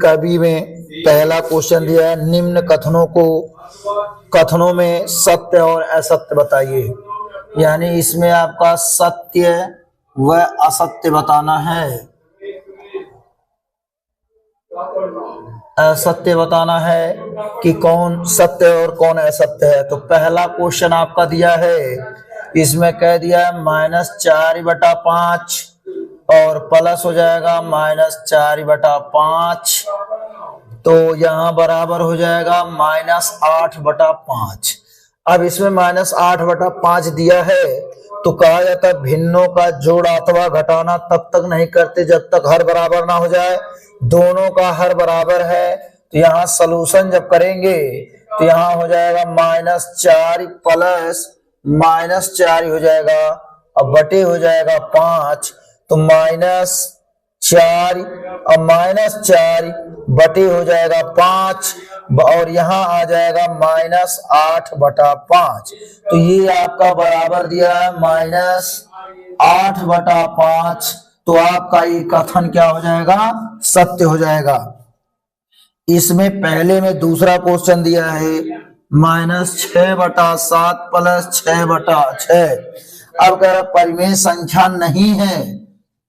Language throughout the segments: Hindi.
कवि में पहला क्वेश्चन दिया है, निम्न कथनों में सत्य और असत्य बताइए। यानी इसमें आपका सत्य व असत्य बताना है, असत्य बताना है कि कौन सत्य और कौन असत्य है। तो पहला क्वेश्चन आपका दिया है, इसमें कह दिया है -4/5 और प्लस हो जाएगा -4/5, तो यहाँ बराबर हो जाएगा -8/5। अब इसमें -8/5 दिया है तो कहा जाता है भिन्नों का जोड़ अथवा घटाना तब तक नहीं करते जब तक हर बराबर ना हो जाए। दोनों का हर बराबर है तो यहाँ सलूशन जब करेंगे तो यहाँ हो जाएगा -4 प्लस -4 हो जाएगा, अब बटे हो जाएगा 5, तो -4 और -4 बटे हो जाएगा 5 और यहाँ आ जाएगा -8/5। तो ये आपका बराबर दिया है -8/5। तो आपका ये कथन क्या हो जाएगा, सत्य हो जाएगा। इसमें पहले में दूसरा क्वेश्चन दिया है -6/7 प्लस 6/6। अब कह रहा परिमेय संख्या नहीं है,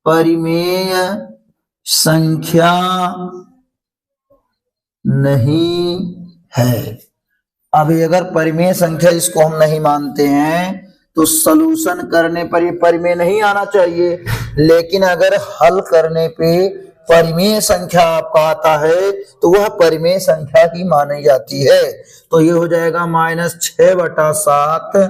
परिमेय संख्या नहीं है। अब अगर परिमेय संख्या इसको हम नहीं मानते हैं तो सलूशन करने पर ये परिमेय नहीं आना चाहिए, लेकिन अगर हल करने पे परिमेय संख्या आपका आता है तो वह परिमेय संख्या ही मानी जाती है। तो ये हो जाएगा -6/7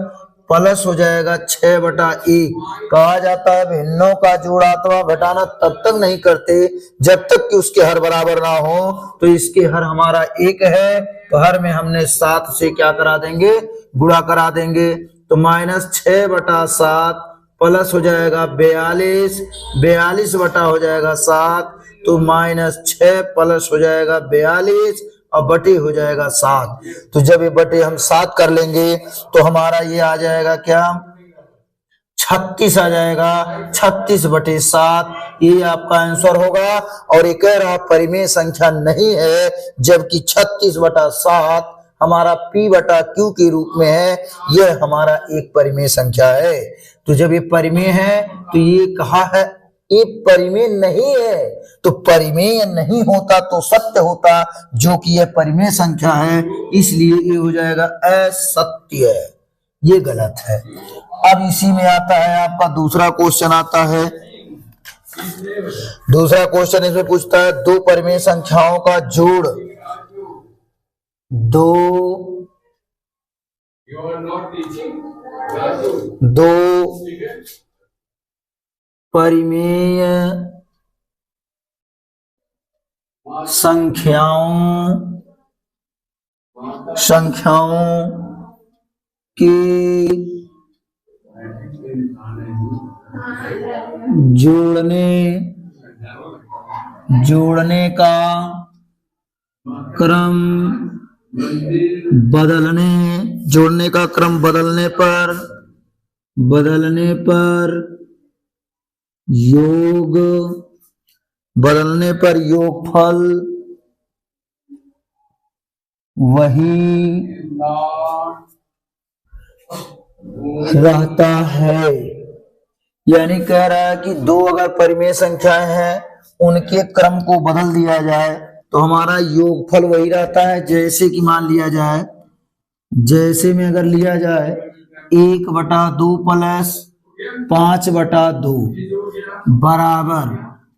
प्लस हो जाएगा 6/1। कहा जाता है भिन्नों का जोड़ अथवा घटाना तब तक नहीं करते जब तक कि उसके हर बराबर ना हो। तो इसके हर हमारा 1 है तो हर में हमने 7 से क्या करा देंगे, गुणा करा देंगे। तो -6/7 प्लस हो जाएगा 42, 42 बटा हो जाएगा 7, तो -6 प्लस हो जाएगा 42 और बटे हो जाएगा 7। तो जब ये बटे हम 7 कर लेंगे तो हमारा ये आ जाएगा क्या, 36 आ जाएगा। 36/7 ये आपका आंसर होगा। और एक कह रहा परिमेय संख्या नहीं है, जबकि 36/7 हमारा P/Q के रूप में है, यह हमारा एक परिमेय संख्या है। तो जब ये परिमेय है तो ये कहा है ये परिमेय नहीं है, तो परिमेय नहीं होता तो सत्य होता, जो कि यह परिमेय संख्या है, इसलिए ये हो जाएगा असत्य, ये गलत है। अब इसी में आता है आपका दूसरा क्वेश्चन आता है। दूसरा क्वेश्चन इसमें पूछता है दो परिमेय संख्याओं का जोड़, दो परिमेय संख्याओं के जोड़ने का क्रम बदलने पर योगफल वही रहता है। यानी कह रहा है कि दो अगर परिमेय संख्याएं हैं उनके क्रम को बदल दिया जाए तो हमारा योगफल वही रहता है। जैसे कि मान लिया जाए, जैसे में अगर लिया जाए 1/2 प्लस 5/2 बराबर,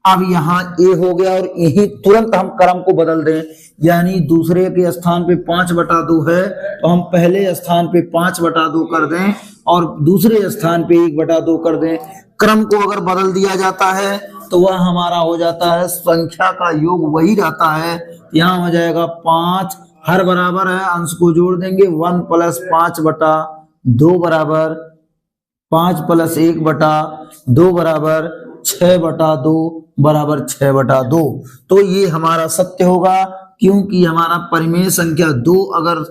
अब यहाँ ए हो गया और यही तुरंत हम क्रम को बदल दें, यानी दूसरे के स्थान पे 5/2 है तो हम पहले स्थान पे 5/2 कर दें और दूसरे स्थान पे 1/2 कर दें। क्रम को अगर बदल दिया जाता है तो वह हमारा हो जाता है संख्या का योग वही रहता है। यहाँ हो जाएगा 5, हर बराबर है, अंश को जोड़ देंगे 1 + 5/2 बराबर 5 + 1/2 बराबर 6/2 बराबर 6/2। तो ये हमारा सत्य होगा, क्योंकि हमारा परिमेय संख्या दो अगर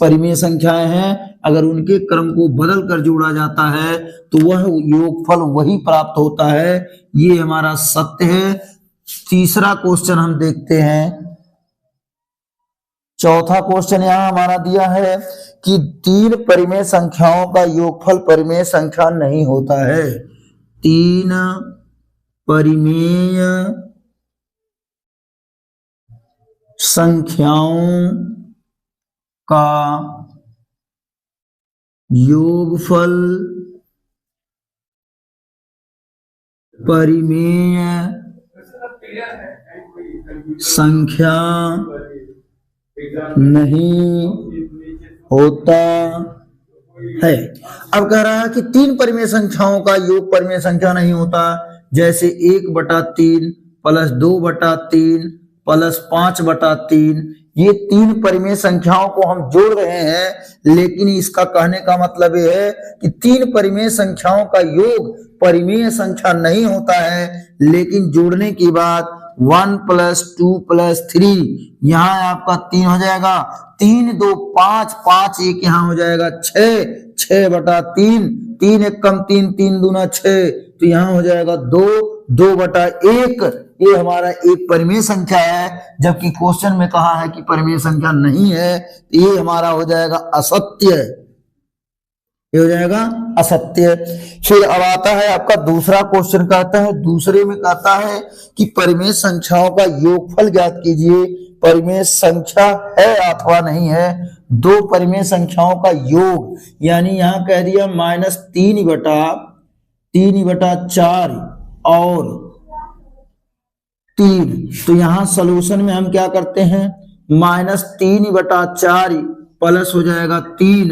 परिमेय संख्याएं हैं, अगर उनके क्रम को बदल कर जोड़ा जाता है तो वह योगफल वही प्राप्त होता है। ये हमारा सत्य है। तीसरा क्वेश्चन हम देखते हैं। चौथा क्वेश्चन यहां हमारा दिया है कि 3 परिमेय संख्याओं का योगफल परिमेय संख्या नहीं होता है। 3 परिमेय संख्याओं का योगफल परिमेय संख्या नहीं होता है। अब कह रहा है कि 3 परिमेय संख्याओं का योग परिमेय संख्या नहीं होता, जैसे 1/3 प्लस 2/3 प्लस 5/3। ये 3 परिमेय संख्याओं को हम जोड़ रहे हैं, लेकिन इसका कहने का मतलब ये है कि 3 परिमेय संख्याओं का योग परिमेय संख्या नहीं होता है, लेकिन जोड़ने के बाद 1 + 2 + 3 यहाँ आपका 3 हो जाएगा। 3 2 5 5 1 यहाँ हो जाएगा 6 6/3 3 1 कम 3 3 दूना 6, तो यहाँ हो जाएगा 2 2/1। ये हमारा एक परिमेय संख्या है, जबकि क्वेश्चन में कहा है कि परिमेय संख्या नहीं है, तो ये हमारा हो जाएगा असत्य। ये हो जाएगा असत्य। फिर अब आता है आपका दूसरा क्वेश्चन, कहता है दूसरे में कहता है कि परिमेय संख्याओं का योगफल ज्ञात कीजिए। परिमेय संख्या है अथवा नहीं है। 2 परिमेय संख्याओं का योग, यानी यहां कह दिया -3/4 और 3। तो यहां सोल्यूशन में हम क्या करते हैं, -3/4 प्लस हो जाएगा 3।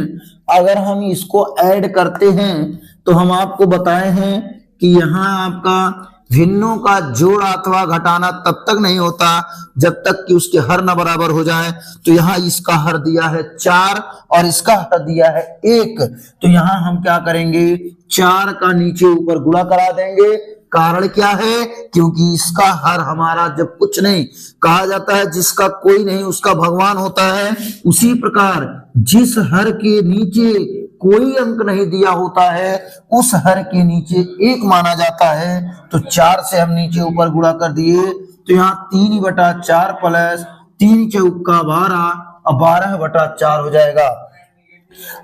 अगर हम इसको ऐड करते हैं तो हम आपको बताए हैं कि यहाँ आपका भिन्नों का जोड़ अथवा घटाना तब तक नहीं होता जब तक कि उसके हर न बराबर हो जाए। तो यहाँ इसका हर दिया है 4 और इसका हर दिया है 1, तो यहाँ हम क्या करेंगे, 4 का नीचे ऊपर गुणा करा देंगे। कारण क्या है, क्योंकि इसका हर हमारा जब कुछ नहीं, कहा जाता है जिसका कोई नहीं उसका भगवान होता है, उसी प्रकार जिस हर के नीचे कोई अंक नहीं दिया होता है उस हर के नीचे 1 माना जाता है। तो 4 से हम नीचे ऊपर गुणा कर दिए, तो यहाँ 3/4 प्लस 3 चौका 12 और 12/4 हो जाएगा।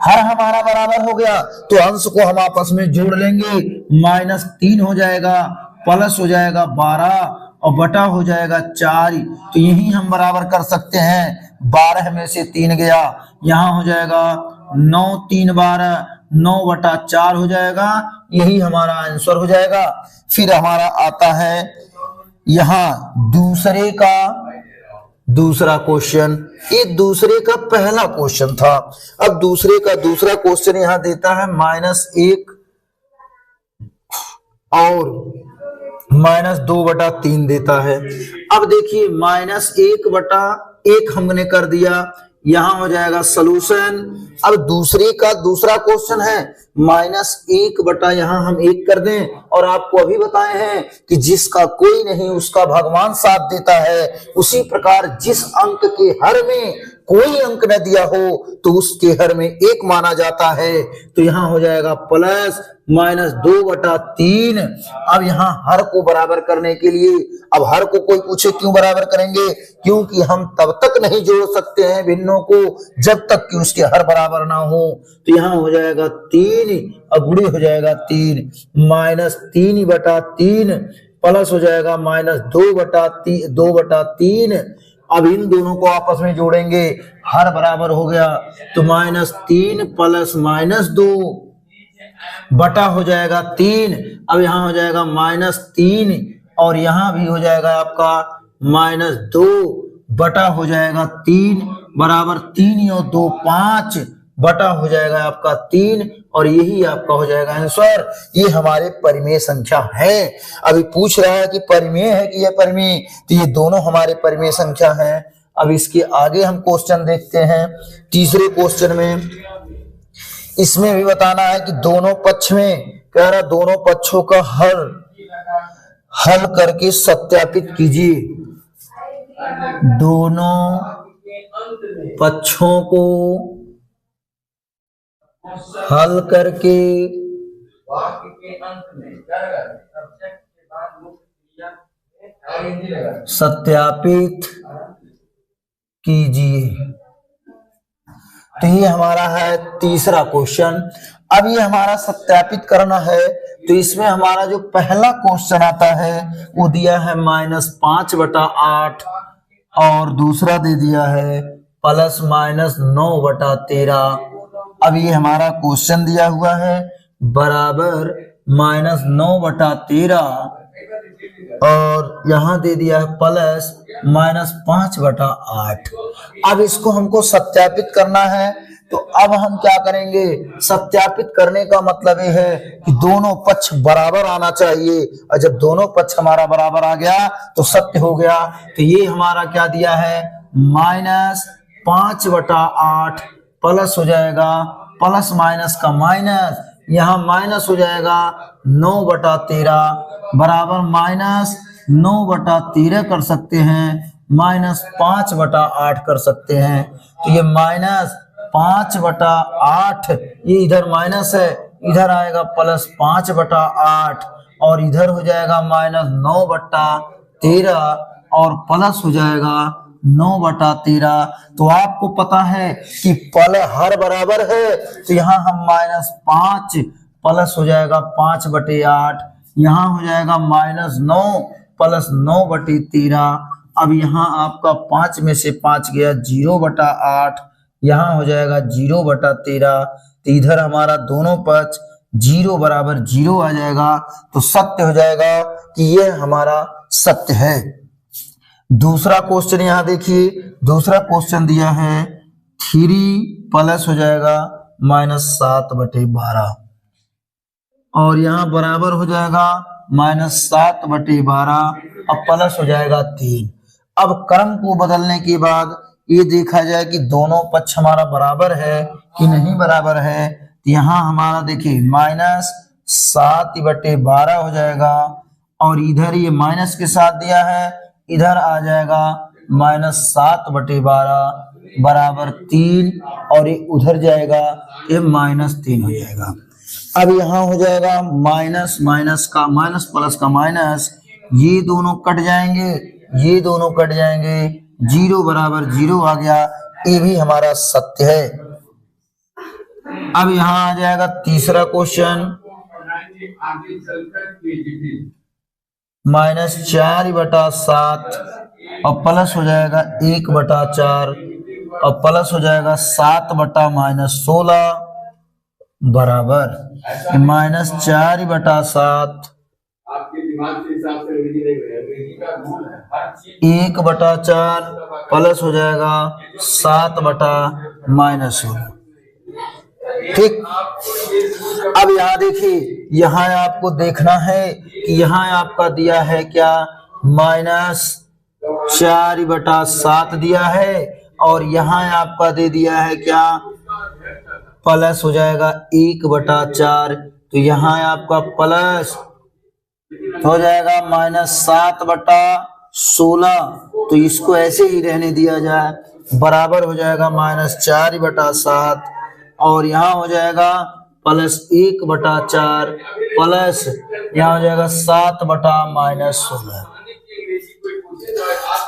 हर हमारा बराबर हो गया, तो अंश को हम आपस में जोड़ लेंगे। -3 हो जाएगा, प्लस हो जाएगा 12 और बटा हो जाएगा 4। तो यही हम बराबर कर सकते हैं। 12 में से 3 गया, यहाँ हो जाएगा 9 3 12 9/4 हो जाएगा। यही हमारा आंसर हो जाएगा। फिर हमारा आता है यहाँ दूसरा क्वेश्चन। ये दूसरे का पहला क्वेश्चन था। अब दूसरे का दूसरा क्वेश्चन यहां देता है -1 और -2/3 देता है। अब देखिए -1/1 हमने कर दिया, यहां हो जाएगा सोल्यूशन। अब दूसरे का दूसरा क्वेश्चन है -1 यहां हम 1 कर दें, और आपको अभी बताए हैं कि जिसका कोई नहीं उसका भगवान साथ देता है, उसी प्रकार जिस अंक के हर में कोई अंक न दिया हो तो उसके हर में 1 माना जाता है। तो यहां हो जाएगा प्लस -2/3। अब यहाँ हर को बराबर करने के लिए, अब हर को कोई पूछे क्यों बराबर करेंगे, क्योंकि हम तब तक नहीं जोड़ सकते हैं भिन्नों को जब तक कि उसके हर बराबर ना हो। तो यहाँ हो जाएगा 3 और गुणे हो जाएगा 3, -3/3 प्लस हो जाएगा -2/3। अब इन दोनों को आपस में जोड़ेंगे, हर बराबर हो गया, तो -3 प्लस -2 बटा हो जाएगा 3। अब यहाँ हो जाएगा -3 और यहाँ भी हो जाएगा आपका -2 बटा हो जाएगा 3 बराबर 3 और 2 5 बटा हो जाएगा आपका 3, और यही आपका हो जाएगा आंसर। ये हमारे परिमेय संख्या है। अभी पूछ रहा है कि परिमेय है कि यह परिमेय, तो ये दोनों हमारे परिमेय संख्या हैं। अब इसके आगे हम क्वेश्चन देखते हैं। तीसरे क्वेश्चन में इसमें भी बताना है कि दोनों पक्ष में, कह रहा दोनों पक्षों का हल करके सत्यापित कीजिए। दोनों पक्षों को हल करके सत्यापित कीजिए। तो ये हमारा है तीसरा क्वेश्चन। अब ये हमारा सत्यापित करना है, तो इसमें हमारा जो पहला क्वेश्चन आता है वो दिया है -5/8 और दूसरा दे दिया है +-9/13। अब ये हमारा क्वेश्चन दिया हुआ है बराबर -9/13 और यहाँ दे दिया है +-5/8। अब इसको हमको सत्यापित करना है, तो अब हम क्या करेंगे, सत्यापित करने का मतलब ये है कि दोनों पक्ष बराबर आना चाहिए, और जब दोनों पक्ष हमारा बराबर आ गया तो सत्य हो गया। तो ये हमारा क्या दिया है -5/8 प्लस हो जाएगा प्लस माइनस का माइनस, यहाँ माइनस हो जाएगा 9/13 बराबर -9/13 कर सकते हैं, -5/8 कर सकते हैं। तो ये -5/8 ये इधर माइनस है, इधर आएगा +5/8 और इधर हो जाएगा -9/13 और प्लस हो जाएगा 9/13। तो आपको पता है कि पल हर बराबर है, तो यहाँ हम -5 प्लस हो जाएगा 5/8, यहाँ हो जाएगा -9 प्लस 9/13। अब यहाँ आपका 5 में से 5 गया 0/8, यहाँ हो जाएगा 0/13। तो इधर हमारा दोनों पक्ष 0 बराबर 0 आ जाएगा, तो सत्य हो जाएगा कि ये हमारा सत्य है। दूसरा क्वेश्चन यहाँ देखिए, दूसरा क्वेश्चन दिया है 3 प्लस हो जाएगा -7/12 और यहाँ बराबर हो जाएगा -7/12 अब प्लस हो जाएगा 3। अब क्रम को बदलने के बाद ये देखा जाए कि दोनों पक्ष हमारा बराबर है कि नहीं बराबर है। तो यहाँ हमारा देखिए -7/12 हो जाएगा और इधर ये माइनस के साथ दिया है, इधर आ जाएगा -7/12 बराबर 3 और ये उधर जाएगा ये -3 हो जाएगा। अब यहाँ हो जाएगा माइनस माइनस का माइनस प्लस का माइनस, ये दोनों कट जाएंगे, ये दोनों कट जाएंगे, 0 बराबर 0 आ गया। ये भी हमारा सत्य है। अब यहाँ आ जाएगा तीसरा क्वेश्चन -4/7 और प्लस हो जाएगा 1/4 और प्लस हो जाएगा 7/-16 बराबर -4/7 1/4 प्लस हो जाएगा 7/-16। ठीक। अब यहाँ देखिए, यहाँ आपको देखना है कि यहाँ आपका दिया है क्या -4/7 दिया है और यहाँ आपका दे दिया है क्या प्लस हो जाएगा 1/4। तो यहाँ आपका प्लस हो जाएगा -7/16। तो इसको ऐसे ही रहने दिया जाए, बराबर हो जाएगा -4/7 और यहाँ हो जाएगा +1/4 प्लस यहाँ हो जाएगा 7/-16।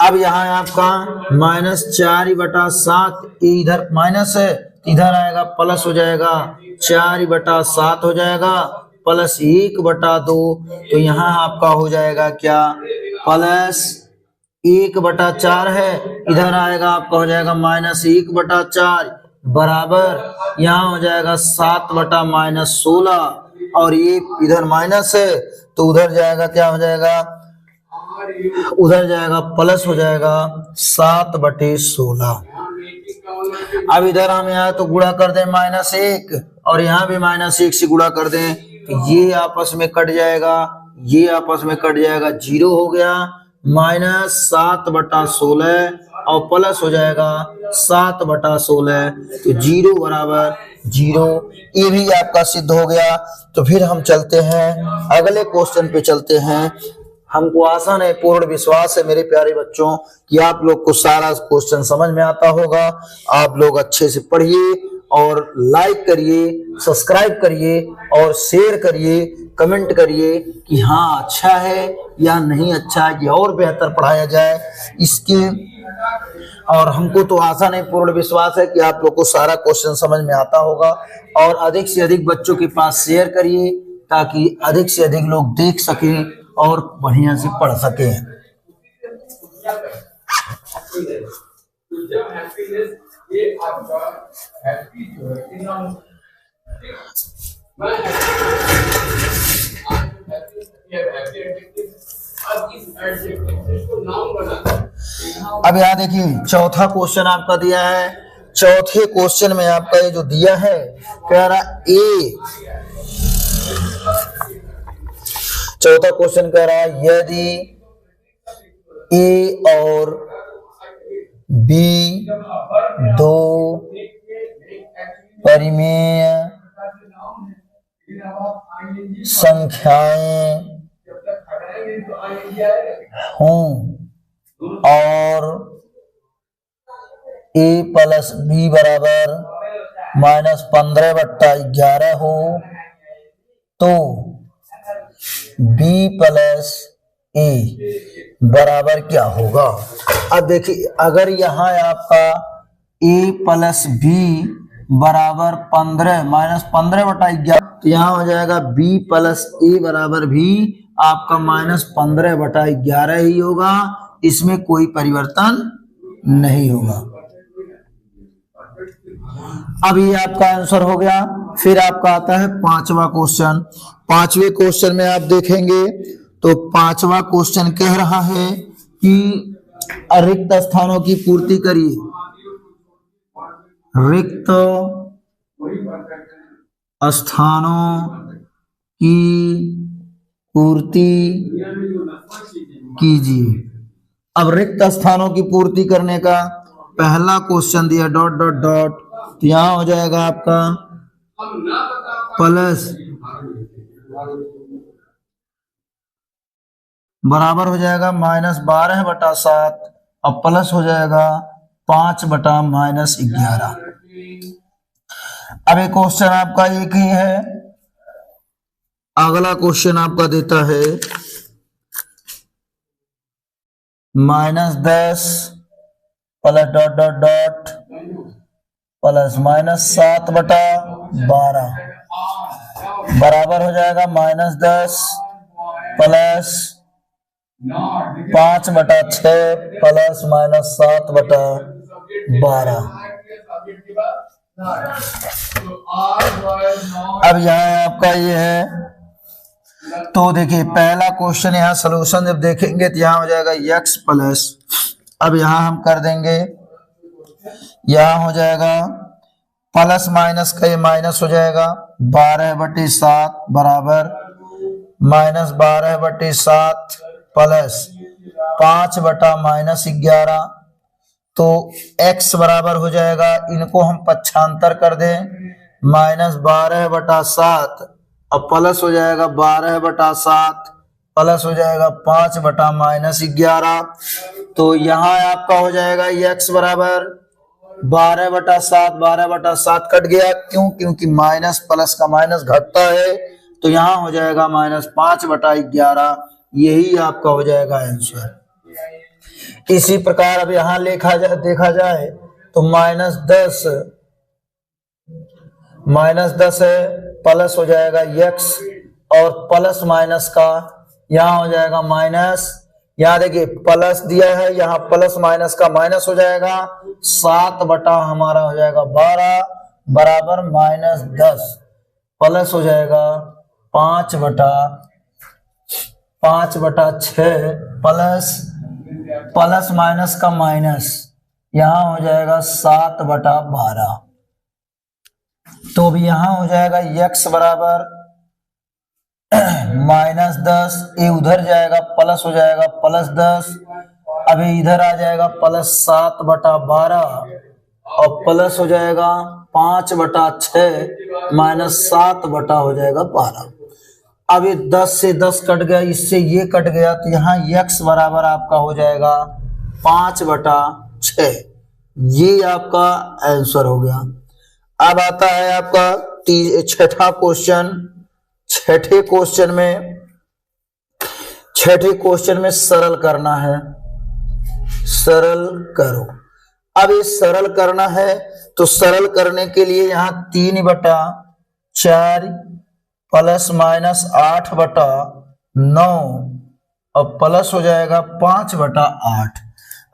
अब यहाँ आपका -4/7 इधर माइनस है, इधर आएगा प्लस हो जाएगा 4/7 हो जाएगा प्लस 1/2। तो यहाँ आपका हो जाएगा क्या +1/4 है, इधर आएगा आपका हो जाएगा -1/4 बराबर यहाँ हो जाएगा 7/-16 और ये इधर माइनस है, तो उधर जाएगा क्या हो जाएगा, उधर जाएगा प्लस हो जाएगा 7/16। अब इधर हम यहाँ तो गुणा कर दें -1 और यहाँ भी -1 से गुणा कर दें, तो ये आपस में कट जाएगा, ये आपस में कट जाएगा, 0 हो गया, -7/16 और प्लस हो जाएगा 7/16। तो 0 बराबर 0, ये भी आपका सिद्ध हो गया। तो फिर हम चलते हैं अगले क्वेश्चन पे चलते हैं। हमको आशा है, पूर्ण विश्वास है मेरे प्यारे बच्चों कि आप लोग को सारा क्वेश्चन समझ में आता होगा। आप लोग अच्छे से पढ़िए और लाइक करिए, सब्सक्राइब करिए और शेयर करिए, कमेंट करिए कि हाँ अच्छा है या नहीं अच्छा है, कि और बेहतर पढ़ाया जाए इसके। और हमको तो आशा नहीं पूर्ण विश्वास है कि आप लोग को सारा क्वेश्चन समझ में आता होगा। और अधिक से अधिक बच्चों के पास शेयर करिए ताकि अधिक से अधिक लोग देख सकें और बढ़िया से पढ़ सकें। अब यहाँ देखिए चौथा क्वेश्चन आपका दिया है। चौथे क्वेश्चन में आपका ये जो दिया है कह रहा ए, चौथा क्वेश्चन कह रहा है यदि ए और बी दो परिमेय संख्याएं हों और a प्लस बी बराबर -15/11 हो तो b प्लस a बराबर क्या होगा। अब देखिए अगर यहाँ आपका a प्लस बी बराबर 15 -15/11 तो यहाँ हो जाएगा b प्लस a बराबर भी आपका -15/11 ही होगा, इसमें कोई परिवर्तन नहीं होगा। अब ये आपका आंसर हो गया। फिर आपका आता है पांचवा क्वेश्चन। पांचवे क्वेश्चन में आप देखेंगे तो पांचवा क्वेश्चन कह रहा है कि रिक्त स्थानों की पूर्ति करिए। रिक्त स्थानों की पूर्ति कीजिए। अब रिक्त स्थानों की पूर्ति करने का पहला क्वेश्चन दिया डॉट डॉट डॉट, तो यहां हो जाएगा आपका प्लस बराबर हो जाएगा -12/7 और प्लस हो जाएगा 5/-11। अब एक क्वेश्चन आपका एक ही है। अगला क्वेश्चन आपका देता है -10 plus dot dot dot plus -7/12 बराबर हो जाएगा -10 प्लस 5/6 प्लस -7/12। अब यहाँ आपका ये है, तो देखिए पहला क्वेश्चन यहाँ सॉल्यूशन जब देखेंगे तो यहाँ हो जाएगा x प्लस, अब यहाँ हम कर देंगे, यहाँ हो जाएगा प्लस माइनस का ये माइनस हो जाएगा 12/7 बराबर -12/7 प्लस 5/-11। तो x बराबर हो जाएगा, इनको हम पक्षांतर कर दें, -12/7 अब प्लस हो जाएगा 12/7 प्लस हो जाएगा 5/-11। तो यहाँ आपका हो जाएगा x बराबर 12/7 कट गया, क्यों? क्योंकि माइनस प्लस का माइनस घटता है, तो यहाँ हो जाएगा -5/11। यही आपका हो जाएगा आंसर। इसी प्रकार अब यहाँ देखा जाए तो -10 है, प्लस हो जाएगा x और प्लस माइनस का यहाँ हो जाएगा माइनस। यहाँ देखिए प्लस दिया है, यहाँ प्लस माइनस का माइनस हो जाएगा 7 हमारा हो जाएगा 12 बराबर -10 प्लस हो जाएगा 5/6 प्लस माइनस का माइनस यहाँ हो जाएगा 7/12। तो भी यहाँ हो जाएगा x बराबर -10, ये उधर जाएगा प्लस हो जाएगा +10, अभी इधर आ जाएगा प्लस 7/12 और प्लस हो जाएगा 5/6 -7 हो जाएगा 12। अब ये 10 से 10 कट गया, इससे ये कट गया, तो यहाँ x बराबर आपका हो जाएगा 5/6। ये आपका आंसर हो गया। अब आता है आपका छठा क्वेश्चन। छठे क्वेश्चन में सरल करना है। सरल करो। अब ये सरल करना है तो सरल करने के लिए यहाँ 3/4 प्लस माइनस 8/9 और प्लस हो जाएगा 5/8।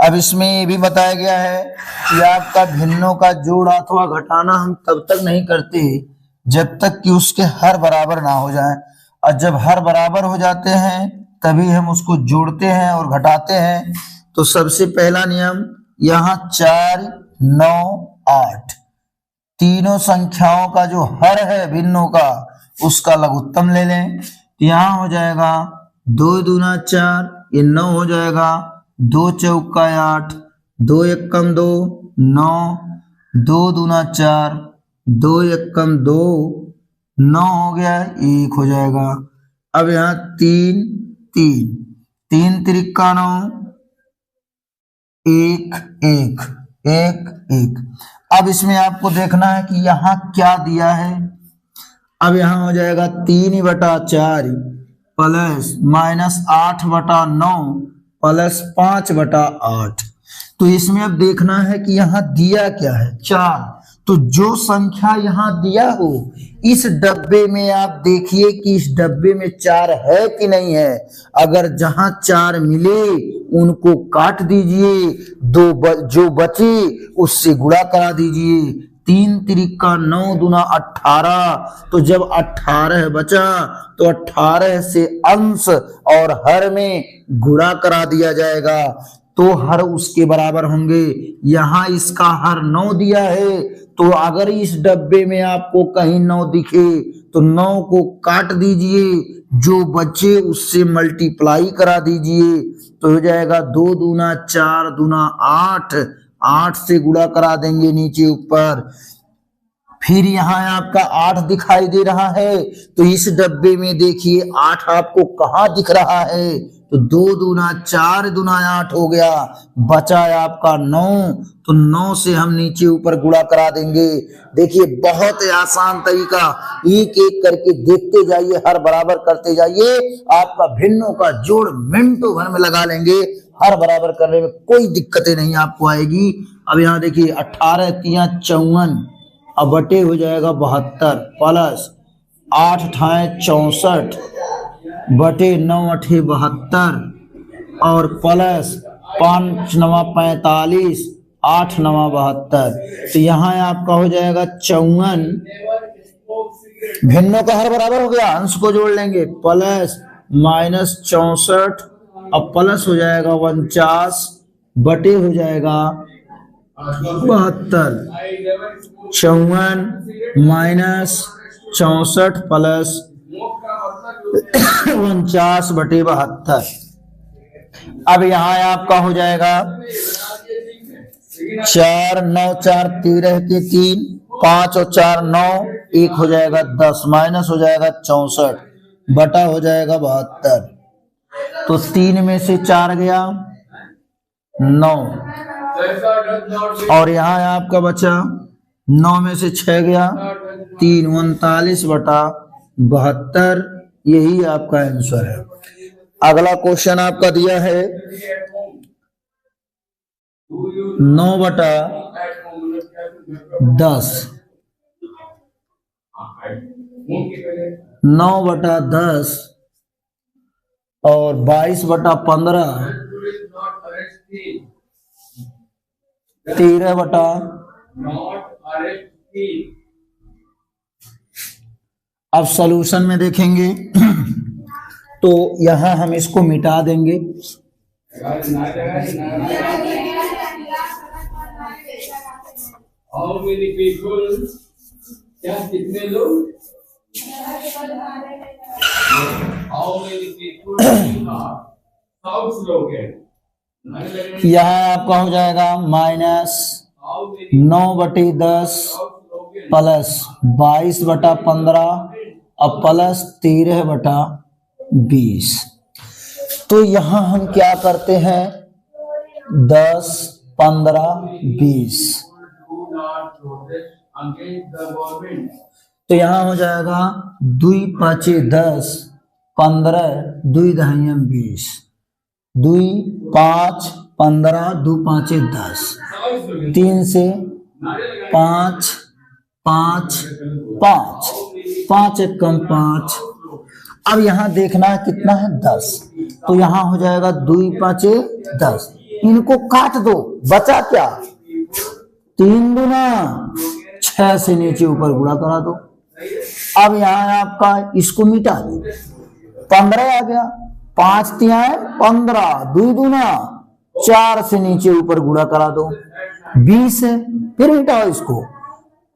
अब इसमें ये भी बताया गया है कि आपका भिन्नों का जोड़ अथवा घटाना हम तब तक नहीं करते जब तक कि उसके हर बराबर ना हो जाए, और जब हर बराबर हो जाते हैं तभी हम उसको जोड़ते हैं और घटाते हैं। तो सबसे पहला नियम, यहाँ 4, 9, 8 तीनों संख्याओं का जो हर है भिन्नों का उसका लघुत्तम ले लें। यहाँ हो जाएगा 2 दूना 4, ये 9 हो जाएगा, 2 चौका 8, 2 एकम 2, 9, 2 दूना 4, 2 एकम 2, 9 हो गया, 1 हो जाएगा। अब यहाँ 3, 3, 3 त्रिका 9, 1, 1, 1, 1। अब इसमें आपको देखना है कि यहाँ क्या दिया है। अब यहाँ हो जाएगा 3/4 प्लस माइनस 8/9 प्लस 5/8। तो इसमें अब देखना है कि यहाँ दिया क्या है, 4। तो जो संख्या यहाँ दिया हो इस डब्बे में आप देखिए कि इस डब्बे में 4 है कि नहीं है। अगर जहां 4 मिले उनको काट दीजिए, जो बचे उससे गुणा करा दीजिए। 3 त्रिका 9 दूना 18। तो जब 18 बचा तो 18 से अंश और हर में गुणा करा दिया जाएगा तो हर उसके बराबर होंगे। यहाँ इसका हर 9 दिया है, तो अगर इस डब्बे में आपको कहीं 9 दिखे तो 9 को काट दीजिए, जो बचे उससे मल्टीप्लाई करा दीजिए। तो हो जाएगा 2 दूना 4 दूना 8, 8 से गुणा करा देंगे नीचे ऊपर। फिर यहाँ आपका 8 दिखाई दे रहा है, तो इस डब्बे में देखिए 8 आपको कहाँ दिख रहा है, तो 2 दूना 4 दूना 8 हो गया, बचा है आपका 9। तो 9 से हम नीचे ऊपर गुणा करा देंगे। देखिए बहुत आसान तरीका, एक एक करके देखते जाइए, हर बराबर करते जाइए, आपका भिन्नों का जोड़ मिनटों भर में लगा लेंगे। हर बराबर करने में कोई दिक्कतें नहीं आपको आएगी। अब यहाँ देखिए 18 तिया 54 अब बटे हो जाएगा 72 प्लस 8 ठाए 64 बटे 9 अठे 72 और प्लस 5 9 45 8 9 72। तो यहाँ आपका हो जाएगा 54। भिन्नों का हर बराबर हो गया, अंश को जोड़ लेंगे, प्लस माइनस 64 अब प्लस हो जाएगा 49 बटे हो जाएगा 72। 54 माइनस 64 प्लस 49 बटे 72। अब यहाँ आपका हो जाएगा 4 9 4 13 के 3 5 और 4 9 1 हो जाएगा 10 माइनस हो जाएगा 64 बटा हो जाएगा 72। तो 3 में से 4 गया 9 और यहाँ आपका बचा 9 में से 6 गया 3 39 बटा 72। यही आपका आंसर है। अगला क्वेश्चन आपका दिया है 9 बटा 10 9 बटा 10 और 22 बटा 15 13 बटा अब सॉल्यूशन में देखेंगे तो यहां हम इसको मिटा देंगे। कितने लोग यहाँ आपका हो जाएगा माइनस 9 बटे 10 प्लस 22 बटा 15 और प्लस 13 बटा 20। तो यहाँ हम क्या करते हैं 10 15 20 तो यहाँ हो जाएगा 2 पाँचे 10, 15, 2 दहाइयाँ 20, 2 5 15, 2 पाँचे 10, 3 से 5 5 5, 5 एक कम 5। अब यहाँ देखना है कितना है 10, तो यहाँ हो जाएगा 2 पाँचे 10, इनको काट दो, बचा क्या 3 दूना 6 से नीचे ऊपर गुणा करा दो। अब यहाँ आपका इसको मिटा दो, 15 आ गया, 5 तिया 15, 2 दूना 4 से नीचे ऊपर गुणा करा दो, 20 है, फिर मिटाओ इसको,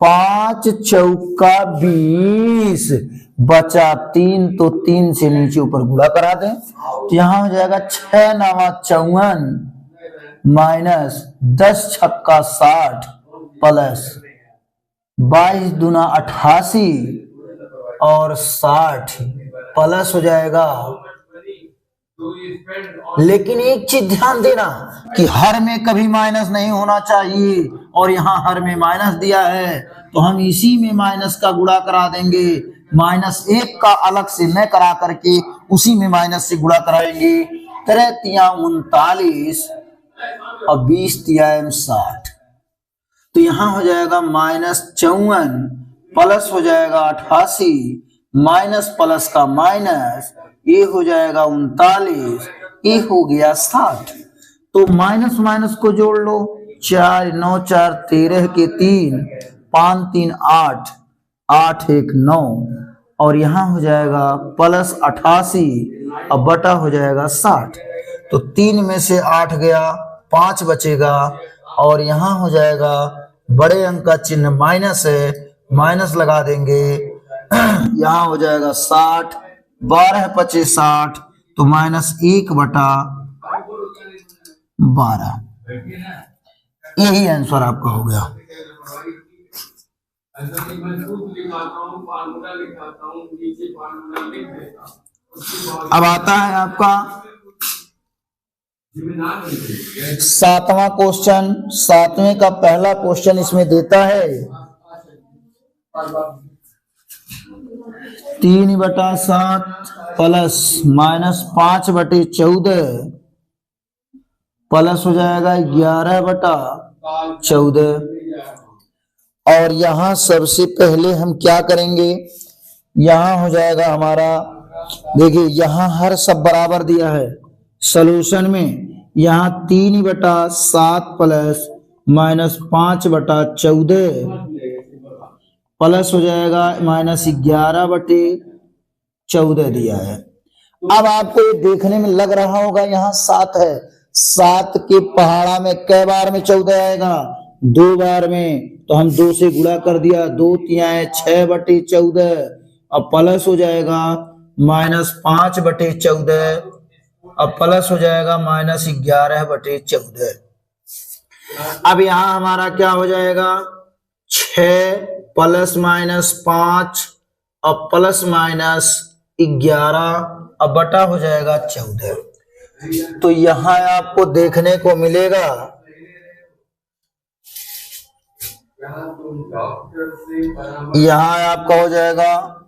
5 चौका 20, बचा 3, तो 3 से नीचे ऊपर गुणा करा दें, तो यहाँ हो जाएगा 6 9 54 माइनस 10 छक्का 60 प्लस 22 दूना 88 और 60 प्लस हो जाएगा। लेकिन एक चीज ध्यान देना कि हर में कभी माइनस नहीं होना चाहिए, और यहाँ हर में माइनस दिया है तो हम इसी में माइनस का गुणा करा देंगे, -1 का अलग से न करा करके उसी में माइनस से गुणा कराएंगे। 3 तिया 39 और 20 तिया 60, तो यहाँ हो जाएगा -54 प्लस हो जाएगा 88 माइनस प्लस का माइनस, ये हो जाएगा 39, ये हो गया 60। तो माइनस माइनस को जोड़ लो, 4 9 4 13 के 3, 5 3 8, 8 1 9, और यहाँ हो जाएगा प्लस 88 और बटा हो जाएगा 60। तो 3 में से 8 गया, 5 बचेगा, और यहाँ हो जाएगा बड़े अंक का चिन्ह माइनस है, माइनस लगा देंगे, यहाँ हो जाएगा 60, 12 पचे 60, तो -1 बटा 12, यही आंसर आपका हो गया। अब आता है आपका 7वां क्वेश्चन। 7वें का पहला क्वेश्चन इसमें देता है 3/7 प्लस -5/14 प्लस हो जाएगा 11/14। और यहाँ सबसे पहले हम क्या करेंगे, यहाँ हो जाएगा हमारा, देखिए यहाँ हर सब बराबर दिया है सॉल्यूशन में, यहाँ 3/7 प्लस -5/14 प्लस हो जाएगा -11/14 दिया है। अब आपको ये देखने में लग रहा होगा यहाँ 7 है, 7 के पहाड़ा में कै बार में 14 आएगा, 2 बार में, तो हम 2 से गुणा कर दिया, 2 तिया 6/14, अब प्लस हो जाएगा -5/14, अब प्लस हो जाएगा -11/14। अब यहाँ हमारा क्या हो जाएगा, 6 प्लस -5 और प्लस -11, अब बटा हो जाएगा 14। तो यहाँ आपको देखने को मिलेगा यहाँ आपका हो जाएगा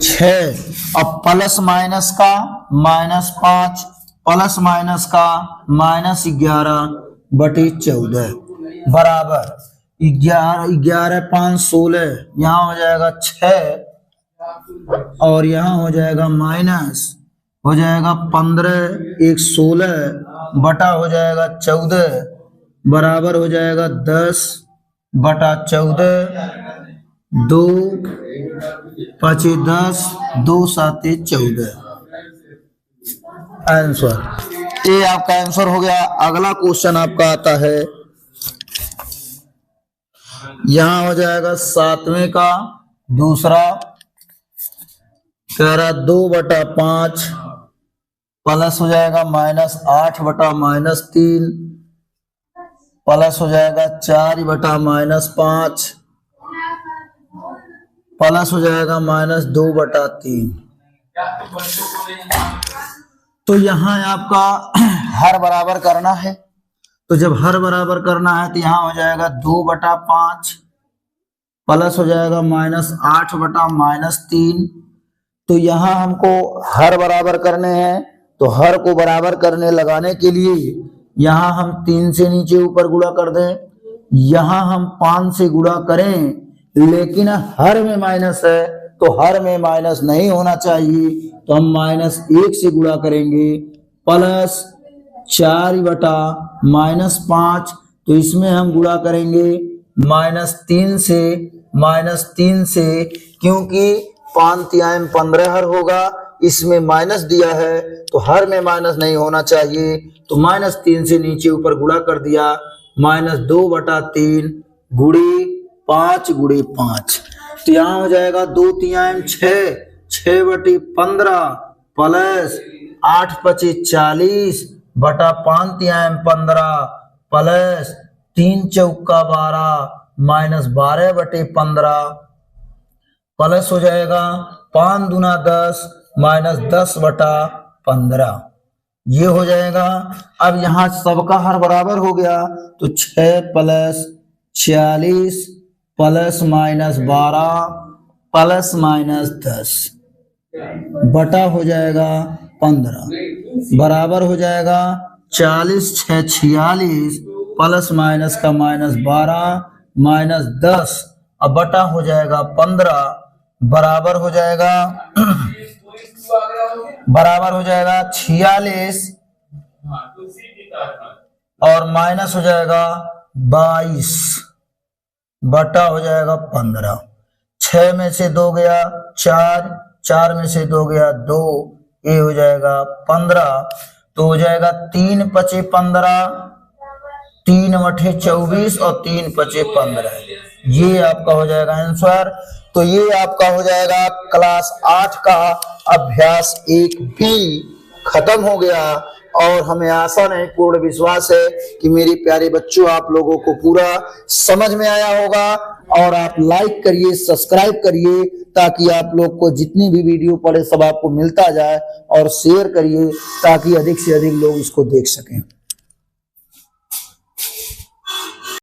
6 और प्लस माइनस का -5 प्लस माइनस का -11/14 बराबर 11 5 16, यहाँ हो जाएगा 6 और यहाँ हो जाएगा माइनस हो जाएगा 15 1 16 बटा हो जाएगा 14 बराबर हो जाएगा 10/14, 2 5 10, 2 7 14 आंसर। ये आपका आंसर हो गया। अगला क्वेश्चन आपका आता है, यहां हो जाएगा 7वें का दूसरा, कह रहा 2/5 प्लस हो जाएगा -8/-3 प्लस हो जाएगा 4/-5 प्लस हो जाएगा -2/3। तो यहाँ आपका हर बराबर करना है, तो जब हर बराबर करना है तो यहाँ हो जाएगा 2/5 प्लस हो जाएगा -8/-3। तो यहाँ हमको हर बराबर करने हैं, तो हर को बराबर करने लगाने के लिए यहाँ हम 3 से नीचे ऊपर गुणा कर दें, यहाँ हम 5 से गुणा करें, लेकिन हर में माइनस है तो हर में माइनस नहीं होना चाहिए, तो हम -1 से गुणा करेंगे, प्लस 4/-5, तो इसमें हम गुणा करेंगे -3 से, क्योंकि 5 15 हर होगा, इसमें माइनस दिया है तो हर में माइनस नहीं होना चाहिए, तो -3 से नीचे ऊपर गुणा कर दिया, -2/3 गुणे 5 गुणे 5, तो यहाँ हो जाएगा 2×3 6, 6/15 प्लस 8×5 40 बटा 5×3 प्लस 3×4 12 -12/15 प्लस हो जाएगा 5×2 10 -10/15, ये हो जाएगा। अब यहाँ सबका हर बराबर हो गया, तो 6 + 40 प्लस -12 प्लस -10 बटा हो जाएगा 15 बराबर हो जाएगा 40 6 46 प्लस माइनस का -12 -10 अब बटा हो जाएगा 15 बराबर हो जाएगा 46 और माइनस हो जाएगा 22 बटा हो जाएगा 15। 6 में से 2 गया 4, 4 में से 2 गया 2, ये हो जाएगा 15, तो हो जाएगा 3×5 15, 3×8 24 और 3×5 15, ये आपका हो जाएगा आंसर। तो ये आपका हो जाएगा क्लास 8 का अभ्यास 1B खत्म हो गया, और हमें आशा नहीं पूर्ण विश्वास है कि मेरे प्यारे बच्चों आप लोगों को पूरा समझ में आया होगा। और आप लाइक करिए, सब्सक्राइब करिए, ताकि आप लोग को जितनी भी वीडियो पड़े सब आपको मिलता जाए, और शेयर करिए ताकि अधिक से अधिक लोग इसको देख सकें।